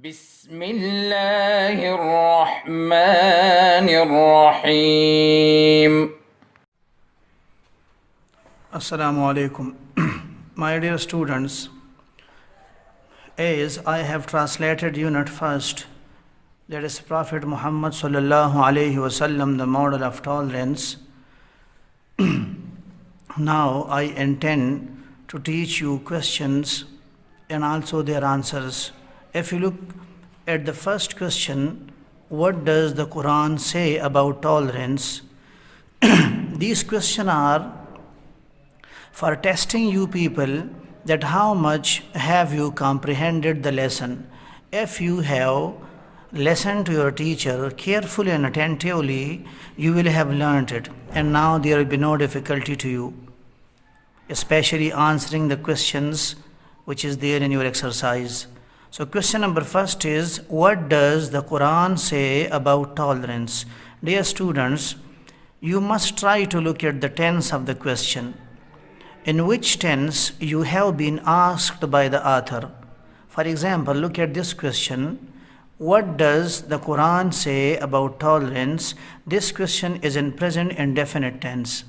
بسم الله الرحمن الرحيم. Assalamu alaikum. My dear students, as I have translated unit first, that is Prophet Muhammad sallallahu alaihi wasallam, the model of tolerance. Now I intend to teach you questions and also their answers. If you look at the first question, what does the Quran say about tolerance? These questions are for testing you people that how much have you comprehended the lesson. If you have listened to your teacher carefully and attentively, you will have learnt it, and now there will be no difficulty to you, especially answering the questions which is there in your exercise. So question number first is, what does the Quran say about tolerance? Dear students, you must try to look at the tense of the question. In which tense you have been asked by the author. For example, look at this question. What does the Quran say about tolerance? This question is in present indefinite tense.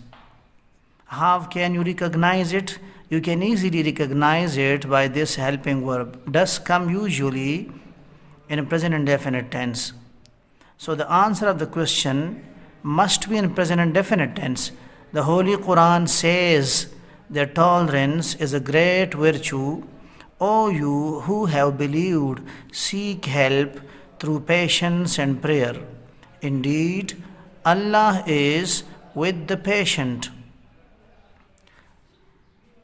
How can you recognize it? You can easily recognize it by this helping verb. Does come usually in present indefinite tense. So the answer of the question must be in present indefinite tense. The Holy Quran says that tolerance is a great virtue. O you who have believed, seek help through patience and prayer. Indeed, Allah is with the patient.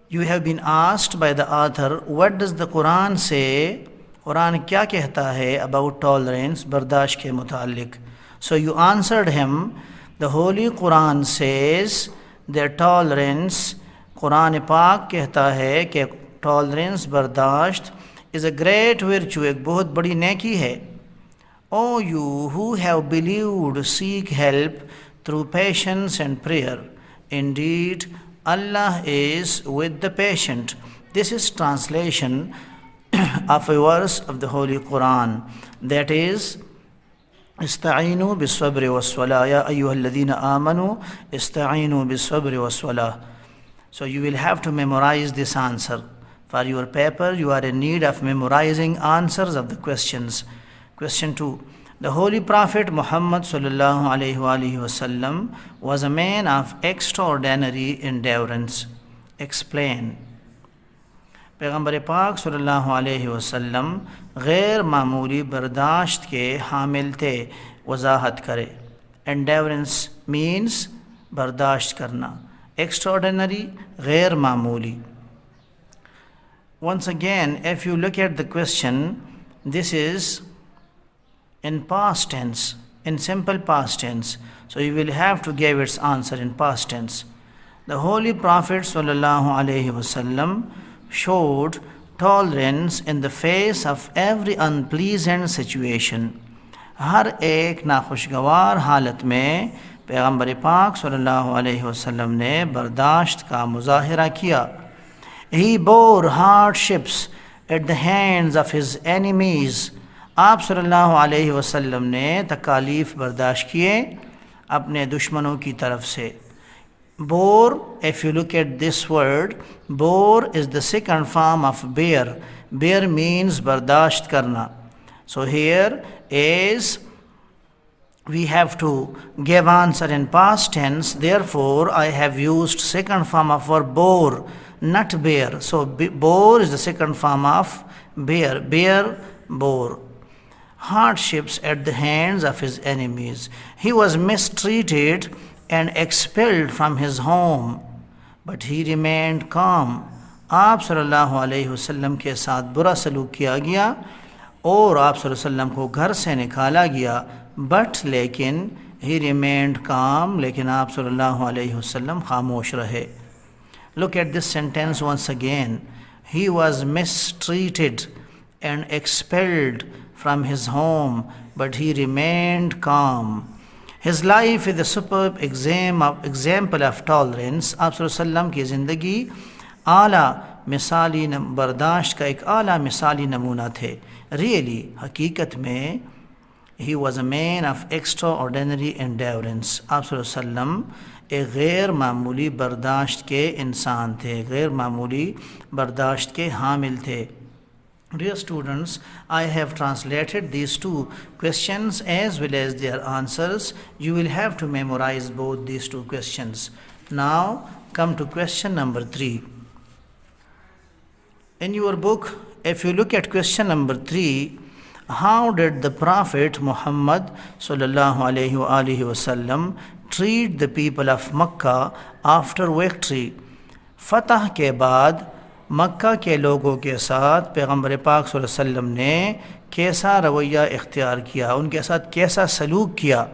You have been asked by the author, what does the Quran say? Quran क्या कहता है about tolerance, बर्दाश्त के मुतालिक. So you answered him, the Holy Quran says that tolerance, Quran पाक कहता है कि टॉलरेंस बर्दाश्त इज़ अ ग्रेट वर्चू, एक बहुत बड़ी नेकी है. O you who have believed seek help through patience and prayer. Indeed Allah is with the patient. This is translation of a verse of the Holy Quran, that is استعينوا بالصبر والصلاة يا أيها الذين آمنوا استعينوا بالصبر والصلاة. So you will have to memorize this answer. For your paper, you are in need of memorizing answers of the questions. Question 2. The Holy Prophet Muhammad sallallahu alaihi wasallam was a man of extraordinary endurance. Explain. पैगम्बर पाक सल्लल्लाहु अलैहि वसल्लम गैर मामूली बर्दाश्त के हामिल थे. वजाहत करे. Endurance means बर्दाश्त करना. Extraordinary, गैर मामूली. Once again, if you look at the question, this is in past tense, in simple past tense. So you will have to give its answer in past tense. The Holy Prophet sallallahu alaihi wasallam showed tolerance in the face of every unpleasant situation. हर एक नाखुशगवार हालत में पैगम्बर पाक सल्लल्लाहु अलैहि वसल्लम ने बर्दाश्त का मुजाहिरा किया. He bore hardships at the hands of his enemies. आप सल्लल्लाहु अलैहि वसल्लम ने तकालीफ बर्दाश्त किए अपने दुश्मनों की तरफ से. Bore, if you look at this word, bore is the second form of bear. Bear means बर्दाश्त करना. So here is we have to give answer in past tense. Therefore, I have used second form of verb bore, not bear. So bore is the second form of bear. Bear, bore. Hardships at the hands of his enemies. He was mistreated and expelled from his home, but he remained calm. आप सल्लल्लाहु अलैहि वसल्लम के साथ बुरा सलूक किया गया और आप सल्लल्लाहु अलैहि वसल्लम को घर से निकाला गया, बट लेकिन he remained calm, लेकिन आप सल्लल्लाहु अलैहि वसल्लम खामोश रहे. Look at this sentence once again. He was mistreated and expelled from his home, but he remained calm. His life is a superb example of tolerance. आप सल्लल्लाहु अलैहि वसल्लम की ज़िंदगी आला मिसाली बर्दाश्त का एक आला मिसाली नमूना थे। रियली हकीकत में ही was a man of extraordinary endurance. आप सल्लल्लाहु अलैहि वसल्लम एक गैर मामूली बर्दाश्त के इंसान थे, गैर मामूली बर्दाश्त के हामिल थे। Dear students, I have translated these two questions as well as their answers. You will have to memorize both these two questions. Now come to question number 3. In your book, if you look at question number 3, how did the Prophet Muhammad sallallahu alaihi wasallam treat the people of Makkah after victory? फतह के बाद मक्का के लोगों के साथ पैगम्बर पाक सल्लल्लाहु अलैहि वसल्लम ने कैसा रवैया इख्तियार किया, उनके साथ कैसा सलूक किया।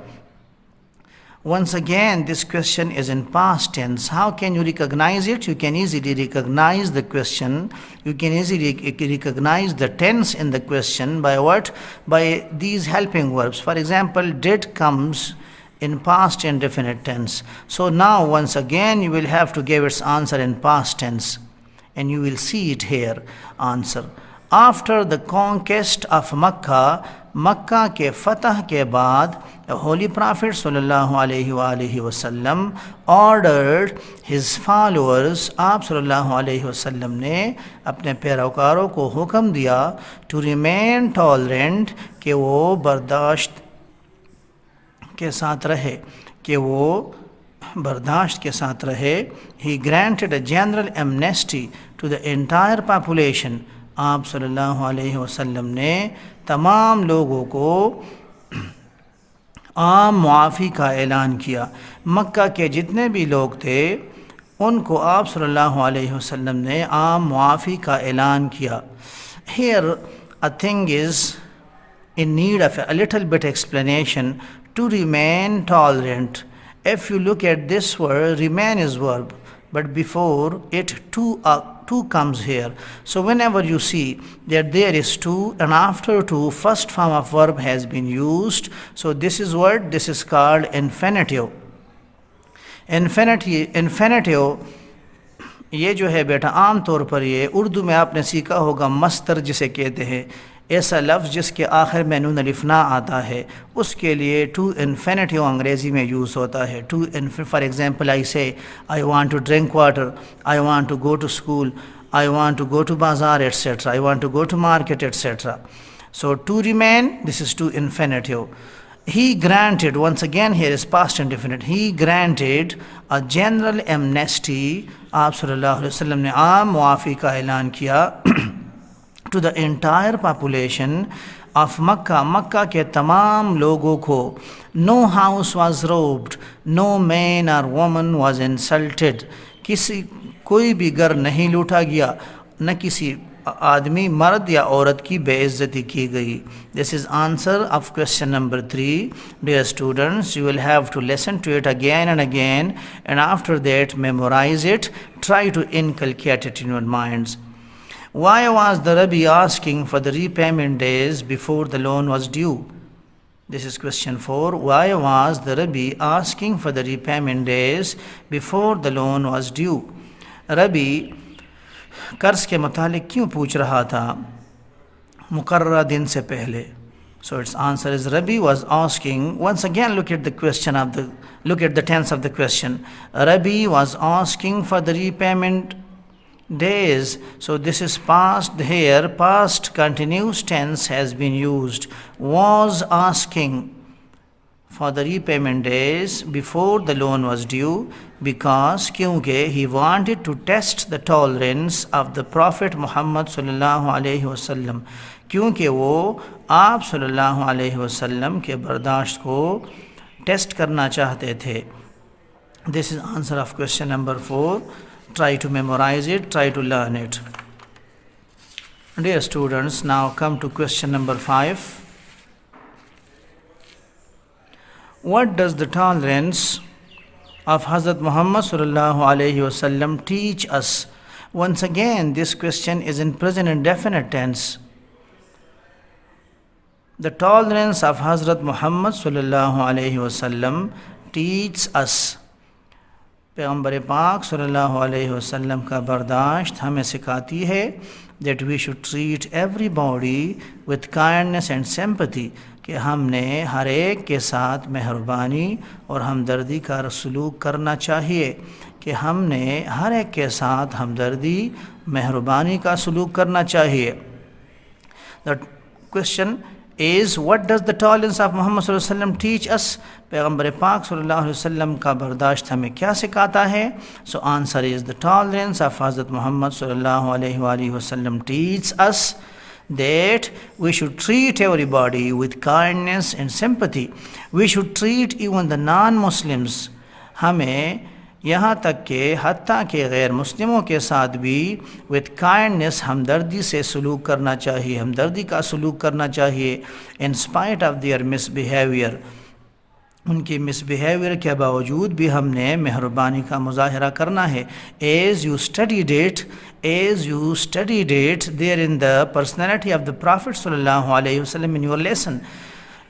Once again, this question is in past tense. How can you recognize it? You can easily recognize the question. You can easily recognize the tense in the question by what? By these helping verbs. For example, did comes in past indefinite tense. So now once again you will have to give its answer in past tense. And you will see it here. Answer. After the conquest of Makkah, मक्का के फ़तह के बाद Holi prophet सल्लल्लाहु अलैहि वसल्लम ordered his followers, आप सल्लल्लाहु अलैहि वसल्लम ने अपने पैरोकारों को हुक्म दिया टू रिमेन टॉलरेंट, कि वो बर्दाश्त के साथ रहे, कि वो बर्दाश्त के साथ रहे। He granted a general amnesty to the entire population, आप सल्लल्लाहु अलैहि वसल्लम ने तमाम लोगों को आम मुआफ़ी का ऐलान किया। मक्का के जितने भी लोग थे उनको आप सल्लल्लाहु अलैहि वसल्लम ने आम मुआफ़ी का ऐलान किया। Here a thing is in need of a little bit explanation. To remain tolerant. If you look at this word, remain is verb, but before it to comes here. So whenever you see that there is to and after to, first form of verb has been used. So this is what this is called infinitive. Infinitive ये जो है बेटा आम तौर पर ये उर्दू में आपने सीखा होगा मस्तर जिसे कहते हैं, ऐसा लफ्ज़ जिसके आखिर में नून अलिफ ना आता है, उसके लिए टू इन्फिनिटिव अंग्रेज़ी में यूज़ होता है। To for example I say I want to drink water, I want to go to school, I want to go to bazaar etcetera, I want to go to market etcetera. So to remain, this is to infinitive. He granted, once again here is past indefinite, he granted a general amnesty, आप सल्लल्लाहु अलैहि वसल्लम ने आम मुआफ़ी का ऐलान किया to the entire population of Makkah, मक्का के तमाम लोगों को। No house was robbed, no man or woman was insulted, किसी कोई भी घर नहीं लूटा गया, न किसी आदमी मर्द या औरत की बेइज्जती की गई। This is answer of question number 3। Dear students, you will have to listen to it again and again, and after that memorize it. Try to inculcate it in your minds. Why was the Rabbi asking for the repayment days before the loan was due? This is question 4. Why was the Rabbi asking for the repayment days before the loan was due? Rabbi कर्ज़ के मुतालिक क्यों पूछ रहा था मुकर्रर दिन से पहले? So its answer is Rabbi was asking, once again look at the tense of the question. Rabbi was asking for the repayment days. So this is past here, past continuous tense has been used. Was asking for the repayment days before the loan was due, because क्योंकि he wanted to test the tolerance of the Prophet Muhammad sallallahu alaihi wasallam, क्योंकि वो आप सल्लल्लाहु अलैहि वसल्लम के बर्दाश्त को टेस्ट करना चाहते थे। This is answer of question number 4. Try to memorize it, try to learn it. Dear students, now come to question number 5. What does the tolerance of Hazrat Muhammad sallallahu alaihi wasallam teach us? Once again, this question is in present indefinite tense. The tolerance of Hazrat Muhammad sallallahu alaihi wasallam teaches us. पैगम्बर पाक सल्लल्लाहु अलैहि वसल्लम का बर्दाश्त हमें सिखाती है that we should treat everybody with kindness and sympathy, कि हमने हर एक के साथ मेहरबानी और हमदर्दी का सलूक करना चाहिए, कि हमने हर एक के साथ हमदर्दी मेहरबानी का सलूक करना चाहिए. The question is, what does the tolerance of Muhammad sallallahu alaihi wasallam teach us? पैगम्बर पाक सल्लल्लाहु अलैहि वसल्लम का बर्दाश्त हमें क्या सिखाता है? So answer is, the tolerance of Hazrat Muhammad sallallahu alaihi wasallam teaches us that we should treat everybody with kindness and sympathy. We should treat even the non-Muslims. हमें यहाँ तक के हत्ता के गैर मुस्लिमों के साथ भी विद काइंडनेस हमदर्दी से सलूक करना चाहिए, हमदर्दी का सलूक करना चाहिए. In spite of their misbehaviour, उनकी मिसबिहेवियर के बावजूद भी हमने मेहरबानी का मुजाहरा करना है. As you studied it there in the personality of the prophet सल्लल्लाहु अलैहि वसल्लम in your lesson,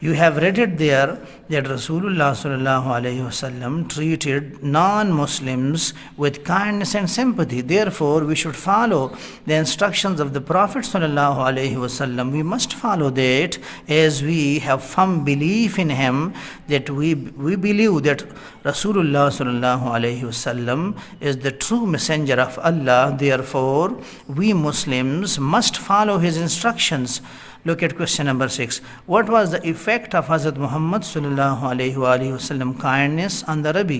you have read it there that Rasulullah sallallahu alaihi wasallam treated non-Muslims with kindness and sympathy. Therefore, we should follow the instructions of the Prophet sallallahu alaihi wasallam. We must follow that, as we have firm belief in him, that we believe that Rasulullah sallallahu alaihi wasallam is the true messenger of Allah. Therefore, we Muslims must follow his instructions. Look at question number 6. What was the effect of Hazrat Muhammad sallallahu alaihi wasallam kindness on the Rabi?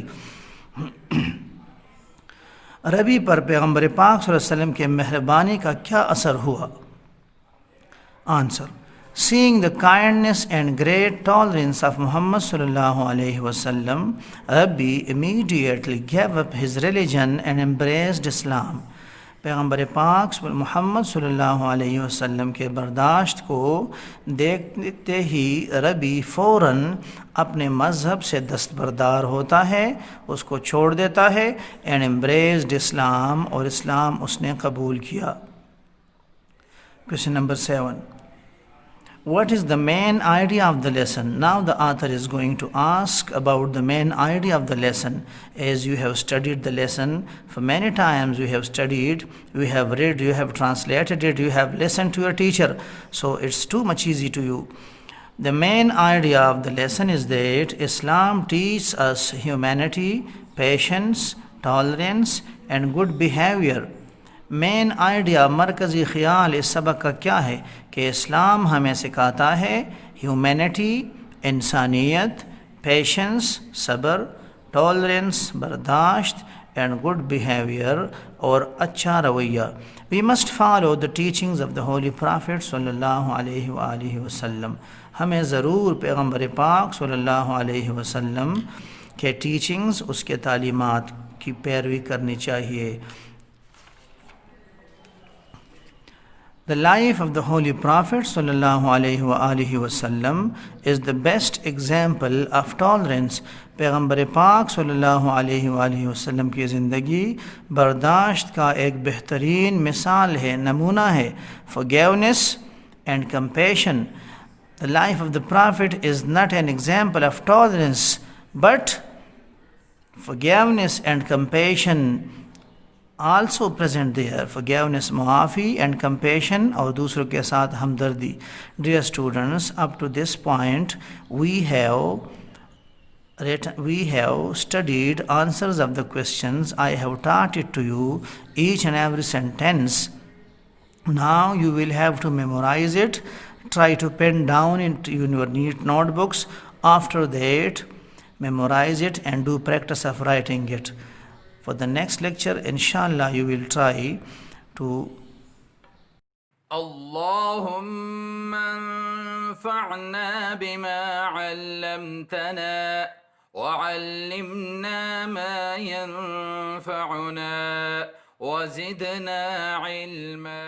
रबी पर पैगम्बर पाक सल्लल्लाहु अलैहि वसल्लम के मेहरबानी का क्या असर हुआ? Answer. Seeing the kindness and great tolerance of Muhammad sallallahu alaihi wasallam, Rabbi immediately gave up his religion and embraced Islam. पैगम्बर पाक मोहम्मद सल्लल्लाहु अलैहि वसल्लम के बर्दाश्त को देखते ही रबी फ़ौरन अपने मज़हब से दस्तबरदार होता है, उसको छोड़ देता है. एंड एम्ब्रेस्ड इस्लाम, और इस्लाम उसने कबूल किया. Question number 7. What is the main idea of the lesson? Now the author is going to ask about the main idea of the lesson. As you have studied the lesson for many times, you have studied, you have read, you have translated it, you have listened to your teacher, so it's too much easy to you. The main idea of the lesson is that Islam teaches us humanity, patience, tolerance and good behavior. Main idea, मरकज़ी ख़याल इस सबक का क्या है? कि इस्लाम हमें सिखाता है ह्यूमैनिटी, इंसानियत, पेशेंस, सब्र, टॉलरेंस, बर्दाश्त एंड गुड बिहेवियर, और अच्छा रवैया. We must follow the teachings of the holy prophet सल्लल्लाहु अलैहि वसल्लम. हमें ज़रूर पैगम्बर पाक सल्लल्लाहु अलैहि वसल्लम के टीचिंग्स, उसके तालीमात की पैरवी करनी चाहिए. The life of the Holy Prophet sallallahu alaihi wasallam is the best example of tolerance. पैगम्बर पाक सल्लल्लाहु अलैहि वसल्लम की ज़िंदगी बर्दाश्त का एक बेहतरीन मिसाल है, नमूना है. Forgiveness and compassion. The life of the Prophet is not an example of tolerance, but forgiveness and compassion also present there. Forgiveness, muafi, and compassion, और दूसरों के साथ हमदर्दी. Dear students, up to this point we have studied answers of the questions. I have taught it to you, each and every sentence. Now you will have to memorize it. Try to pen down into your neat notebooks. After that, memorize it and do practice of writing it. For the next lecture, inshallah, you will try to. Allahumma anfa'na bima 'allamtana wa 'allimna ma yanfa'una wa zidna ilma.